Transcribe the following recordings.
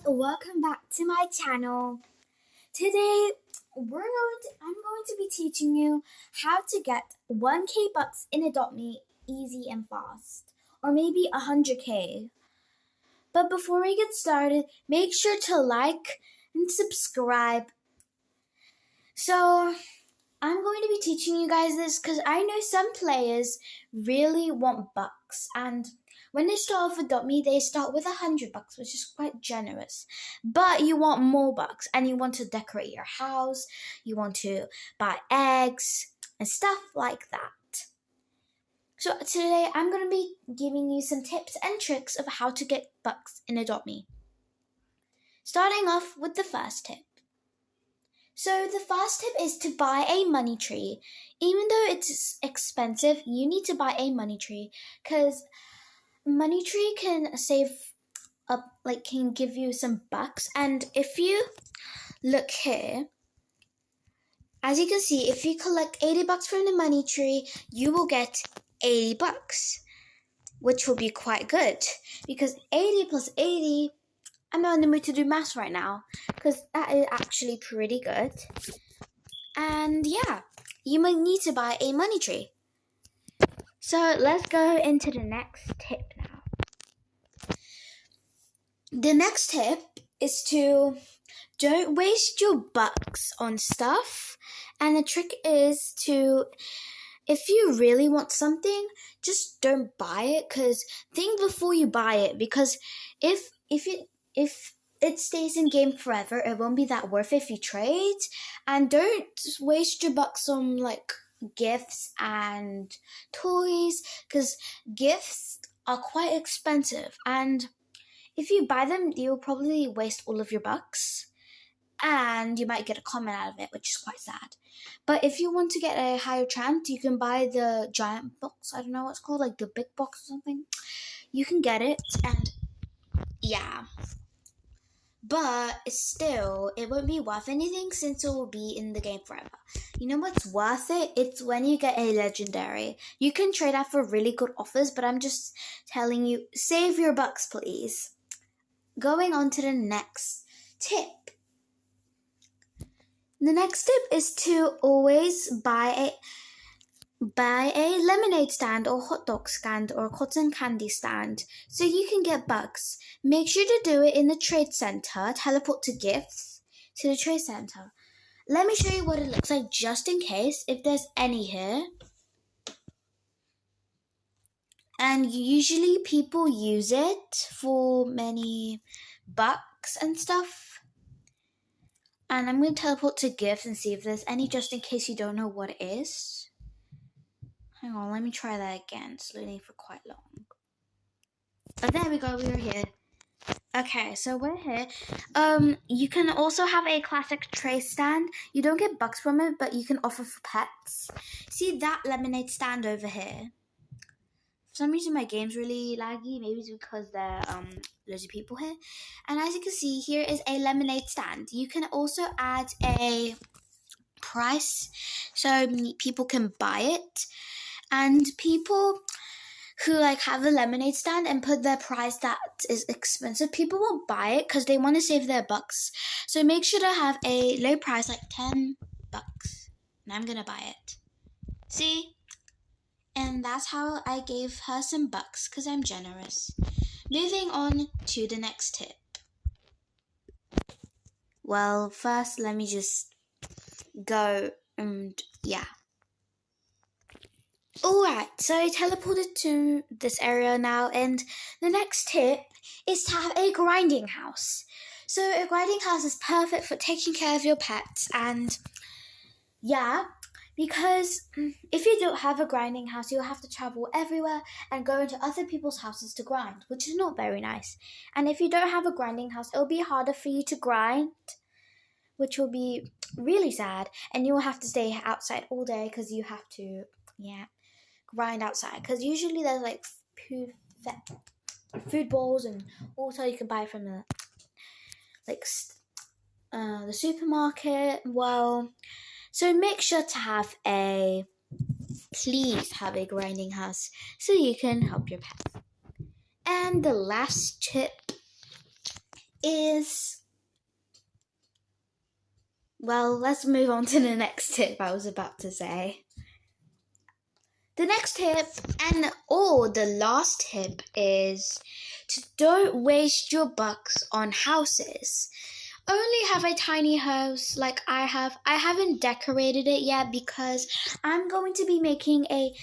welcome back to my channel. Today I'm going to be teaching you how to get 1k bucks in Adopt Me easy and fast, or maybe 100k. But before we get started, make sure to like and subscribe. So I'm going to be teaching you guys this because I know some players really want bucks, and when they start off with Adopt Me, they start with 100 bucks, which is quite generous. But you want more bucks, and you want to decorate your house, you want to buy eggs, and stuff like that. So today I'm going to be giving you some tips and tricks of how to get bucks in Adopt Me. Starting off with the first tip. So the first tip is to buy a money tree. Even though it's expensive, you need to buy a money tree because money tree can save up, can give you some bucks. And if you look here, as you can see, if you collect 80 bucks from the money tree, you will get 80 bucks, which will be quite good because 80 plus 80, I'm not in the mood to do maths right now because that is actually pretty good. And yeah, you might need to buy a money tree. So let's go into the next tip now. The next tip is to don't waste your bucks on stuff. And the trick is to, if you really want something, just don't buy it. Because think before you buy it. Because if it stays in game forever, it won't be that worth it if you trade. And don't waste your bucks on gifts and toys, because gifts are quite expensive, and if you buy them, you'll probably waste all of your bucks, and you might get a comment out of it, which is quite sad. But if you want to get a higher chance, you can buy the giant box. I don't know what it's called, like the big box or something. You can get it, and yeah. But still, it won't be worth anything since it will be in the game forever. You know what's worth it? It's when you get a legendary. You can trade out for really good offers, but I'm just telling you, save your bucks, please. Going on to the next tip. The next tip is to always buy a lemonade stand or hot dog stand or cotton candy stand so you can get bucks. Make sure to do it in the trade center. Teleport to gifts to the trade center. Let me show you what it looks like just in case, if there's any here. And usually people use it for many bucks and stuff. And I'm going to teleport to gifts and see if there's any just in case you don't know what it is. Hang on, let me try that again. It's loading for quite long. But there we go, we are here. Okay, so we're here. You can also have a classic tray stand. You don't get bucks from it, but you can offer for pets. See that lemonade stand over here? For some reason my game's really laggy. Maybe it's because there are loads of people here. And as you can see, here is a lemonade stand. You can also add a price so people can buy it. And people who have a lemonade stand and put their price that is expensive, people won't buy it because they want to save their bucks. So make sure to have a low price, like 10 bucks. And I'm going to buy it. See? And that's how I gave her some bucks because I'm generous. Moving on to the next tip. Well, first let me just go and yeah. Alright, so I teleported to this area now, and the next tip is to have a grinding house. So a grinding house is perfect for taking care of your pets, and yeah, because if you don't have a grinding house, you'll have to travel everywhere and go into other people's houses to grind, which is not very nice. And if you don't have a grinding house, it'll be harder for you to grind, which will be really sad, and you'll have to stay outside all day because you have to, grind outside, because usually there's food bowls, and also you can buy from the supermarket. Well, so make sure to please have a grinding house so you can help your pet. And the last tip is, well, let's move on to the next tip I was about to say. The next tip the last tip is to don't waste your bucks on houses. Only have a tiny house like I have. I haven't decorated it yet because I'm going to be making a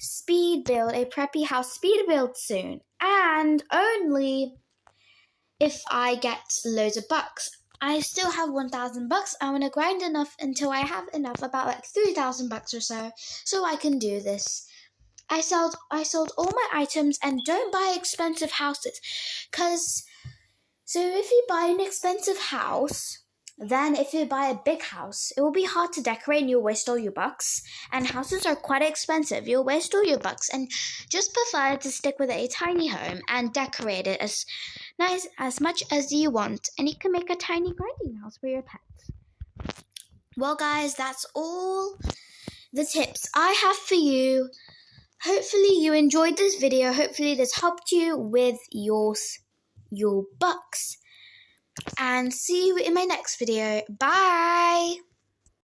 preppy house speed build soon. And only if I get loads of bucks. I still have 1,000 bucks. I want to grind enough until I have enough, about like 3,000 bucks or so I can do this. I sold all my items, and don't buy expensive houses, so if you buy an expensive house, then if you buy a big house, it will be hard to decorate and you'll waste all your bucks. And houses are quite expensive. You'll waste all your bucks, and just prefer to stick with a tiny home and decorate it as nice as much as you want. And you can make a tiny grinding house for your pets. Well, guys, that's all the tips I have for you. Hopefully you enjoyed this video. Hopefully this helped you with your bucks. And see you in my next video. Bye!